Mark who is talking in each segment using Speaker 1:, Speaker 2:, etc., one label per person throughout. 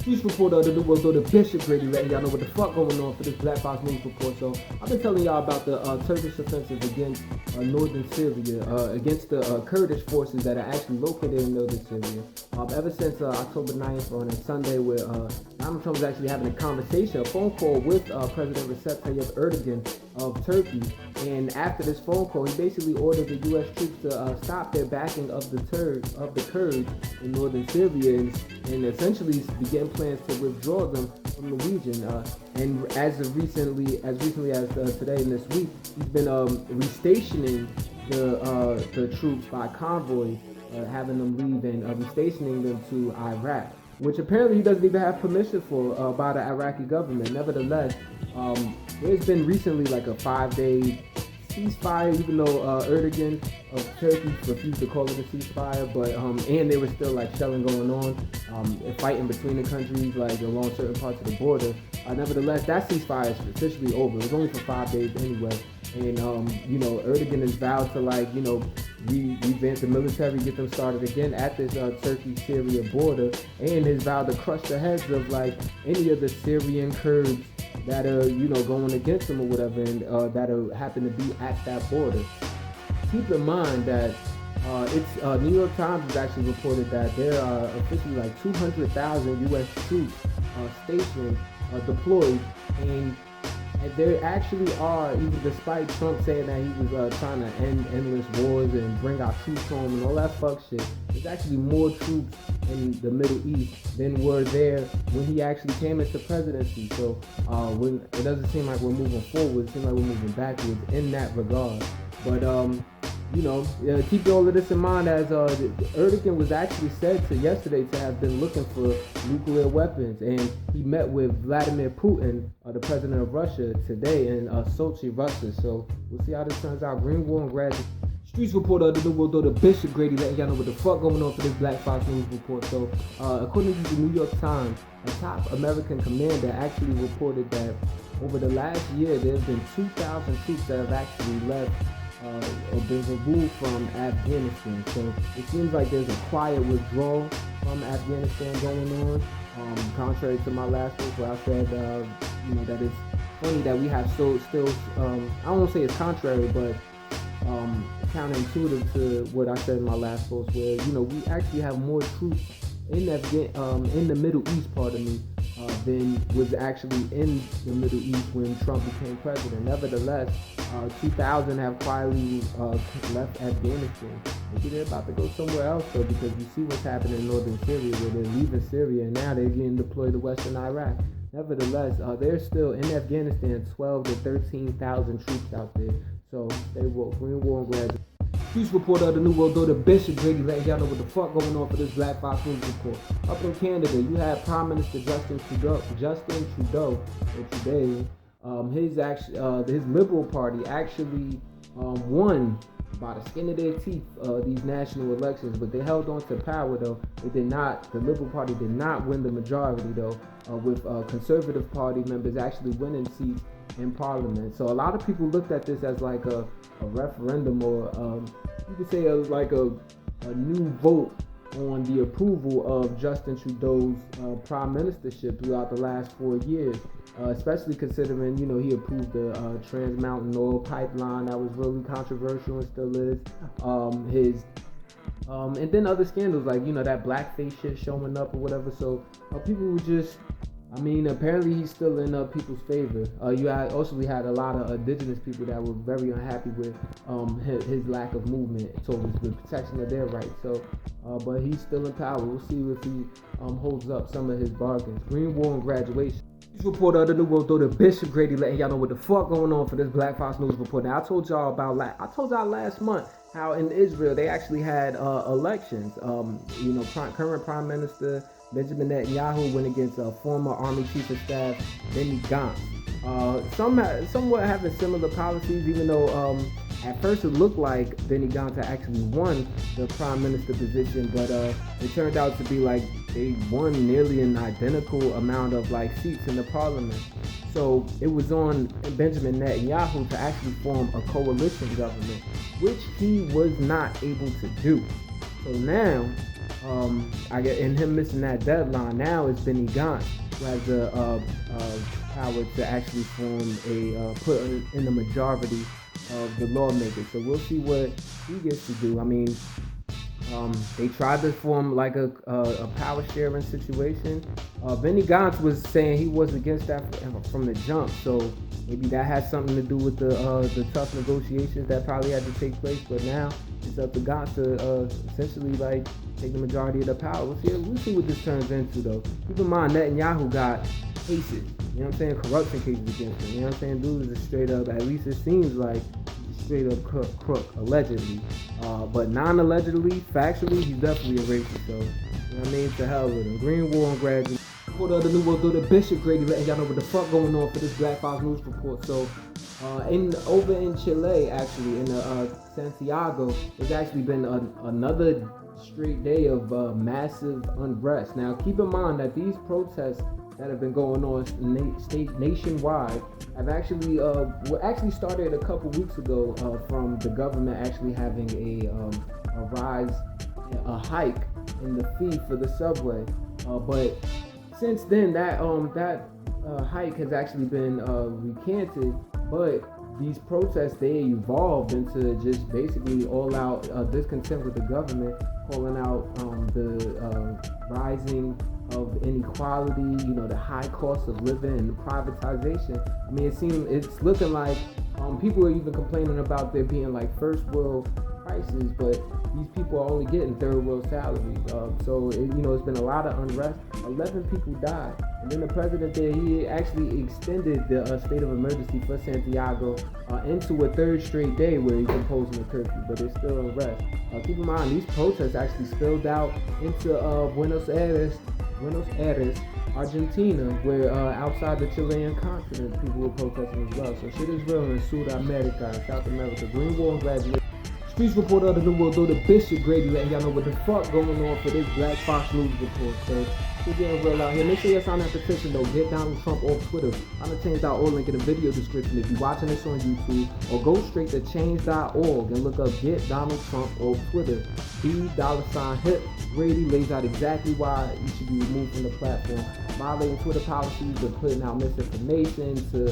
Speaker 1: Newz reporter of the New World Order, Bishop Grady, letting y'all know what the fuck going on for this Black Fox News report. So I've been telling y'all about the Turkish offensive against northern Syria, against the Kurdish forces that are actually located in northern Syria. Ever since October 9th on a Sunday, where Donald Trump was actually having a conversation, a phone call with President Recep Tayyip Erdogan of Turkey. And after this phone call, he basically ordered the U.S. troops to stop their backing of the Kurds in northern Syria and essentially begin plans to withdraw them from the region. And as recently as today and this week, he's been restationing the troops by convoy, having them leave and restationing them to Iraq, which apparently he doesn't even have permission for by the Iraqi government. Nevertheless, there's been recently like a 5-day ceasefire, even though Erdogan of Turkey refused to call it a ceasefire, but and there was still like shelling going on, fighting between the countries, like along certain parts of the border. Nevertheless, that ceasefire is officially over. It was only for 5 days anyway, and Erdogan has vowed to revamp the military, get them started again at this Turkey-Syria border, and has vowed to crush the heads of like any of the Syrian Kurds that are going against him or whatever, and that happen to be at that border. Keep in mind that it's New York Times has actually reported that there are officially like 200,000 U.S. troops stationed, deployed, and there actually are, even despite Trump saying that he was trying to end endless wars and bring our troops home and all that fuck shit, there's actually more troops in the Middle East than were there when he actually came into presidency. So when it doesn't seem like we're moving forward, it seems like we're moving backwards in that regard. But keep all of this in mind, as Erdogan was actually said to yesterday to have been looking for nuclear weapons, and he met with Vladimir Putin, the president of Russia, today in Sochi, Russia. So we'll see how this turns out. Green War and Graduation. Streets reporter of the New World Order, Bishop Grady, letting y'all know what the fuck going on for this Black Fox News report. So according to the New York Times, a top American commander actually reported that over the last year there's been 2,000 troops that have actually left or been removed from Afghanistan. So it seems like there's a quiet withdrawal from Afghanistan going on. Contrary to my last post where I said that it's funny that we have still I don't want to say it's contrary, but counterintuitive to what I said in my last post, where we actually have more troops in the Middle East, than was actually in the Middle East when Trump became president. Nevertheless, 2,000 have quietly left Afghanistan. Maybe they're about to go somewhere else though, because you see what's happening in northern Syria, where they're leaving Syria and now they're getting deployed to western Iraq. Nevertheless, there's still in Afghanistan 12 to 13,000 troops out there. So they will. Green War and Graduation. Newz reporter of the New World Order, Bishop Grady, letting y'all know what the fuck going on for this Black Fox News report. Up in Canada, you have Prime Minister Justin Trudeau, today, his Liberal Party actually won by the skin of their teeth these national elections, but they held on to power though. The Liberal Party did not win the majority though, with Conservative Party members actually winning seats in Parliament. So a lot of people looked at this as like a referendum, or you could say a new vote on the approval of Justin Trudeau's prime ministership throughout the last 4 years, especially considering he approved the Trans Mountain Oil Pipeline that was really controversial and still is. And then other scandals like that blackface shit showing up or whatever. So people were just, apparently he's still in people's favor. We had a lot of indigenous people that were very unhappy with his lack of movement towards the protection of their rights. So, but he's still in power. We'll see if he holds up some of his bargains. Green War and Graduation. News reporter of the New World Order, Bishop Grady, letting y'all know what the fuck going on for this Black Fox News report. Now, I told y'all last month how in Israel they actually had elections. Current Prime Minister Benjamin Netanyahu went against former Army Chief of Staff Benny Gantz. Somewhat having similar policies, even though at first it looked like Benny Gantz had actually won the prime minister position, but it turned out to be like they won nearly an identical amount of seats in the parliament. So it was on Benjamin Netanyahu to actually form a coalition government, which he was not able to do. So now and him missing that deadline, now it's Benny Gantz who has the power to actually form put in the majority of the lawmakers. So we'll see what he gets to do. I mean, they tried to form like a power sharing situation. Benny Gantz was saying he was against that from the jump, so maybe that has something to do with the tough negotiations that probably had to take place. But now it's up to Gantz to essentially like take the majority of the power. We'll see what this turns into, though. Keep in mind, Netanyahu got cases, you know what I'm saying, corruption cases against him. You know what I'm saying? Dude is a straight up, at least it seems like, straight up crook, allegedly. But non-allegedly, factually, he's definitely a racist. So, you know what I mean? To hell with him. Green War and Graduation. For the New World Order, Bishop Grady letting y'all know what the fuck going on for this Black Fox News Report. So, over in Chile, actually, in Santiago, there's actually been another straight day of massive unrest. Now, keep in mind that these protests that have been going on nationwide have actually started a couple weeks ago from the government actually having a hike in the fee for the subway. But since then, that hike has actually been recanted. But these protests, they evolved into just basically all-out discontent with the government, calling out the rising of inequality, the high cost of living and the privatization. I mean, it's looking like people are even complaining about there being like first world prices, but these people are only getting third world salaries. So it's been a lot of unrest. 11 people died, and then the president there, he actually extended the state of emergency for Santiago into a third straight day where he's imposing a curfew, but there's still unrest. Keep in mind, these protests actually spilled out into Buenos Aires, Argentina, where outside the Chilean continent, people were protesting as well. So shit is real in Sudamerica, South America. Green War and Graduation. Streets reporter of the New World Order, Bishop Grady letting y'all know what the fuck going on for this Black Fox News Report. So we're getting real out here. Make sure you sign that petition though. Get Donald Trump off Twitter. I'm gonna change.org, link in the video description if you're watching this on YouTube, or go straight to change.org and look up Get Donald Trump off Twitter. $hip Grady lays out exactly why you should be removed from the platform, violating Twitter policies, to putting out misinformation, to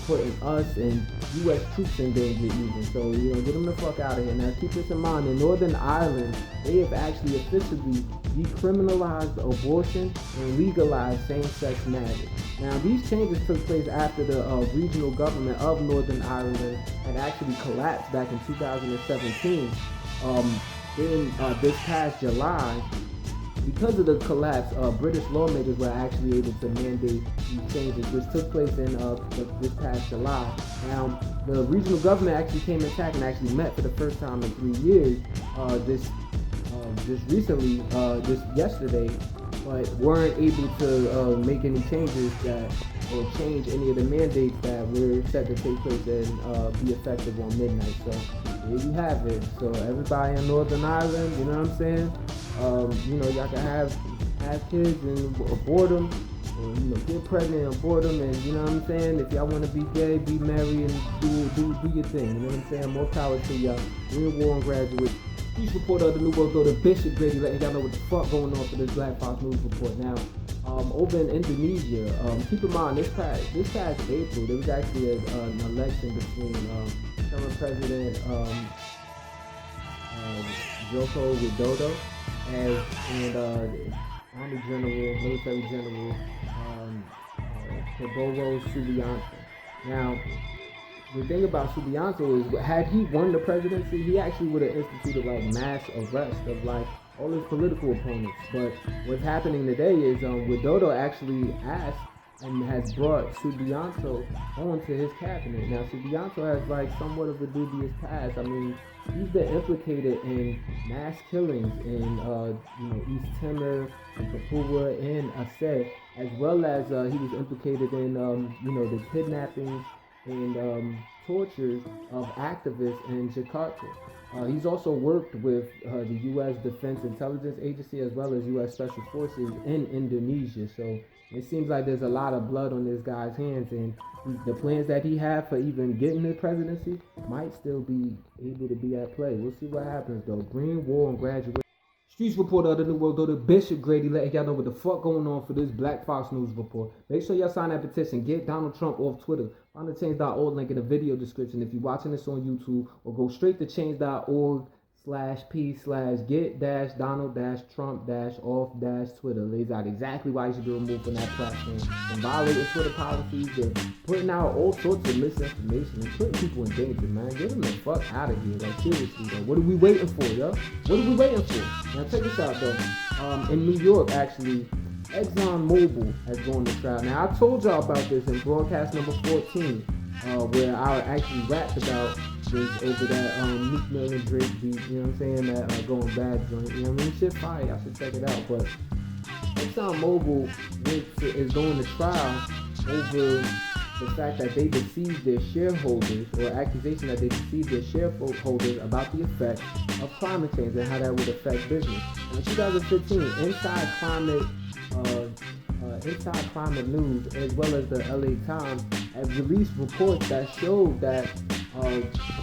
Speaker 1: putting us and U.S. troops in danger even. So, get them the fuck out of here. Now, keep this in mind, in Northern Ireland, they have actually officially decriminalized abortion and legalized same-sex marriage. Now, these changes took place after the regional government of Northern Ireland had actually collapsed back in 2017. This past July, because of the collapse, British lawmakers were actually able to mandate these changes, which took place in this past July. Now, the regional government actually came intact and actually met for the first time in 3 years just yesterday, but weren't able to make any changes or change any of the mandates that were set to take place and be effective on midnight. So there you have it. So everybody in Northern Ireland, you know what I'm saying? Y'all can have kids and abort them, or get pregnant and abort them, and you know what I'm saying? If y'all want to be gay, be married, and do your thing. You know what I'm saying? More power to y'all. Green War and Graduation. Each reporter of the New World Order, Bishop Grady, letting y'all know what the fuck going on for this Black Fox News Report. Now, over in Indonesia, keep in mind this past April, there was actually an election between current President Joko Widodo and Army General, Military General Prabowo Subianto. Now, the thing about Subianto is, had he won the presidency, he actually would have instituted like mass arrest of like all his political opponents. But what's happening today is Widodo actually asked and has brought Subianto onto his cabinet. Now, Subianto has like somewhat of a dubious past. I mean, he's been implicated in mass killings in East Timor and Papua and Aceh, as well as he was implicated in the kidnappings and tortures of activists in Jakarta. He's also worked with the U.S. Defense Intelligence Agency as well as U.S. Special Forces in Indonesia. So it seems like there's a lot of blood on this guy's hands, and the plans that he had for even getting the presidency might still be able to be at play. We'll see what happens though. Green War and Graduation. Streets reporter of the New World Order, Bishop Grady, letting y'all know what the fuck going on for this Black Fox News report. Make sure y'all sign that petition. Get Donald Trump off Twitter. Find the change.org link in the video description if you're watching this on YouTube, or go straight to change.org/p/get-Donald-Trump-off-Twitter. Lays out exactly why you should be removed from that platform and violating Twitter policies, and putting out all sorts of misinformation and putting people in danger, man. Get them the fuck out of here. Like, seriously, though. What are we waiting for, yo? What are we waiting for? Now, check this out, though. In New York, actually, ExxonMobil has gone to trial. Now, I told y'all about this in broadcast number 14, where I actually rapped about this over that Meek Mill and Drake beat, you know what I'm saying, that Going Bad joint, you know what I mean? Shit fire, I should check it out. But ExxonMobil is going to trial over the fact that they deceived their shareholders, or accusation that they deceived their shareholders about the effect of climate change and how that would affect business. In 2015, Inside Climate News, as well as the LA Times, have released reports that showed that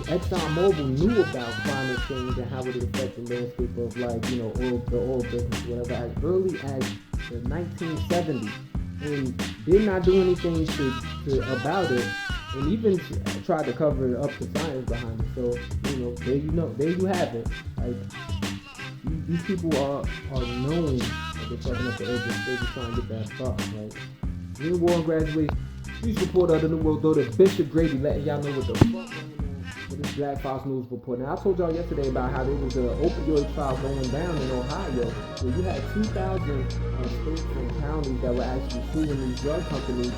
Speaker 1: ExxonMobil knew about climate change and how it would affect the landscape of, like, you know, the oil business, whatever, as early as the 1970s, and did not do anything about it, and even tried to cover up the science behind it. So, there you have it. Like, these people are knowing that they're fucking up the edge. They're just trying to get that fuck, right? Green War and Graduation. News reporter of the New World Order, Bishop Grady, letting y'all know what the fuck going on with this Black Fox News report. Now, I told y'all yesterday about how there was an opioid trial going down in Ohio, where you had 2,000 states and counties that were actually suing these drug companies,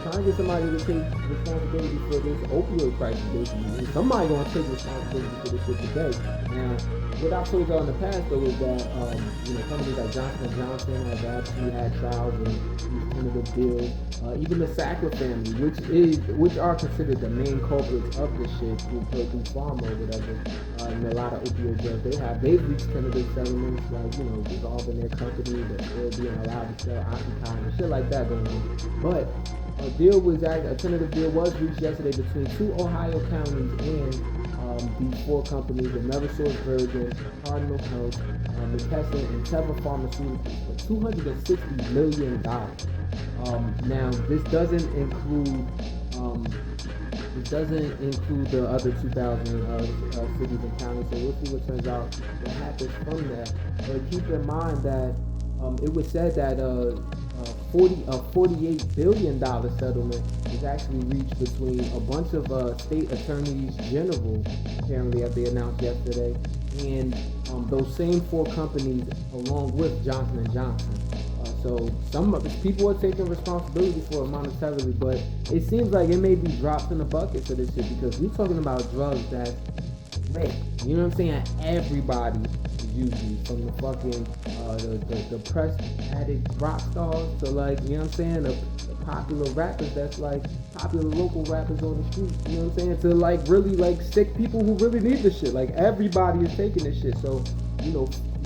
Speaker 1: trying to get somebody to take responsibility for this opioid crisis, basically. And somebody gonna take responsibility for this shit today. Now, what I told y'all in the past, though, is that companies like Johnson & Johnson have actually had trials and these tentative deals. Even the Sackler family, which are considered the main culprits of this shit through pharma or whatever, and a lot of opioid drugs they've reached tentative settlements, like, dissolving their company, but still being allowed to sell Oxycontin and shit like that going on. But a tentative deal was reached yesterday between 2 Ohio counties and these 4 companies: Amerisource Virgin, Cardinal Health, McKesson, and Teva Pharmaceuticals, for $260 million. Now, this doesn't include the other 2,000 cities and counties. So we'll see what turns out, what happens from that. But keep in mind that it was said that $48 billion settlement was actually reached between a bunch of state attorneys general, apparently, as they announced yesterday, and those same 4 companies, along with Johnson & Johnson. So some of these people are taking responsibility for it monetarily, but it seems like it may be dropped in the bucket for this shit, because we're talking about drugs that's great. You know what I'm saying? Everybody is using, from the fucking the depressed addict rock stars to, like, you know what I'm saying, the popular rappers that's like popular local rappers on the street. You know what I'm saying? To, like, really, like, sick people who really need this shit. Like, everybody is taking this shit. So,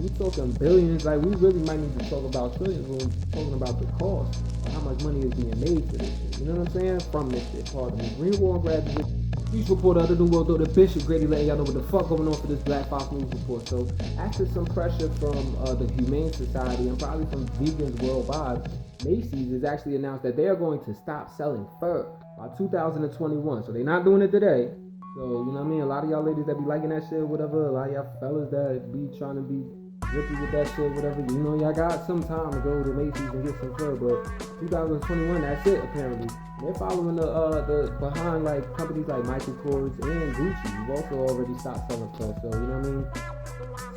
Speaker 1: we talking billions. Like, we really might need to talk about trillions when we're talking about the cost or how much money is being made for this shit. You know what I'm saying? From this shit. Pardon me. Green War and Graduation. News reporter of the New World Order, Bishop Grady, letting y'all know what the fuck going on for this Black Fox News report. So, after some pressure from the Humane Society and probably from vegans worldwide, Macy's has actually announced that they are going to stop selling fur by 2021. So, they're not doing it today. So, you know what I mean? A lot of y'all ladies that be liking that shit, whatever, a lot of y'all fellas that be trying to be grippy with that shit, whatever, y'all got some time to go to Macy's and get some fur, but 2021, that's it, apparently. They're following the behind, like, companies like Michael Kors and Gucci. You've also already stopped selling fur, so, you know what I mean?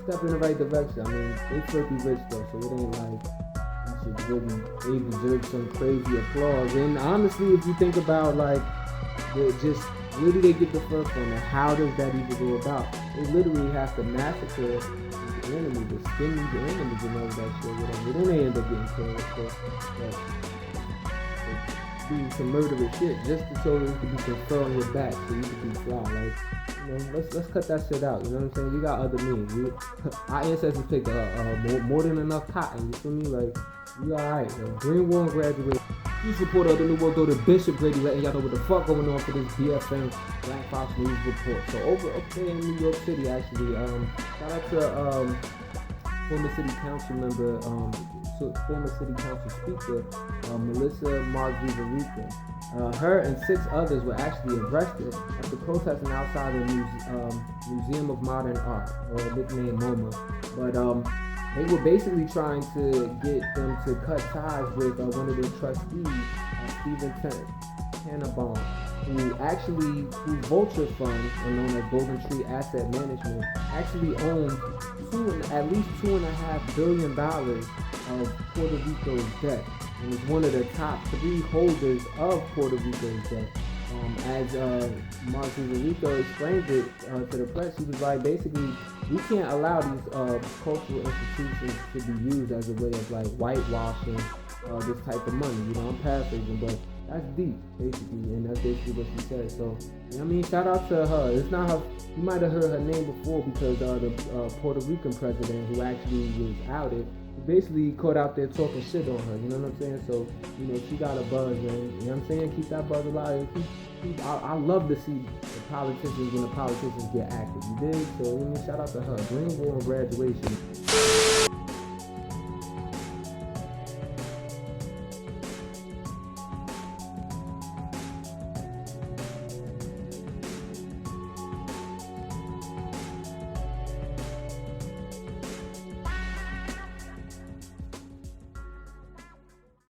Speaker 1: Step in the right direction. I mean, they filthy rich, though, so it ain't like they deserve some crazy applause. And honestly, if you think about, like, where do they get the fur from, and how does that even go about? They literally have to massacre the enemy, to skin these animals and all that shit, whatever. Then they end up getting killed, of course. But doing some murderous shit just so there could be some fur on your back so you can be fly. Like, let's cut that shit out. You know what I'm saying? We got other means. Our ancestors picked more than enough cotton. You feel me? Like, we alright. Green War and Graduation. News reporter of the New World Order, Bishop Grady, letting y'all know what the fuck going on for this BFN Black Fox News report. So up there in New York City, actually, shout out to former city council member, former city council speaker, Melissa Marguerite. Her and 6 others were actually arrested after protesting outside the Museum of Modern Art, or nicknamed MoMA. But they were basically trying to get them to cut ties with one of their trustees, Stephen Tannenbaum, who Vulture Fund, known as Golden Tree Asset Management, actually owns at least $2.5 billion of Puerto Rico's debt, and is one of the top 3 holders of Puerto Rico's debt. As Margarita explained it to the press, he was like, basically, we can't allow these cultural institutions to be used as a way of like whitewashing this type of money. You know, I'm paraphrasing, but that's deep, basically, and that's basically what she said. So, I mean, shout out to her. It's not her. You might have heard her name before because the Puerto Rican president, who actually was outed, basically caught out there talking shit on her. You know what I'm saying? So, you know, she got a buzz, man. You know what I'm saying? Keep that buzz alive. I love to see the politicians when the politicians get active. You dig? So, shout out to her. Green War on Graduation.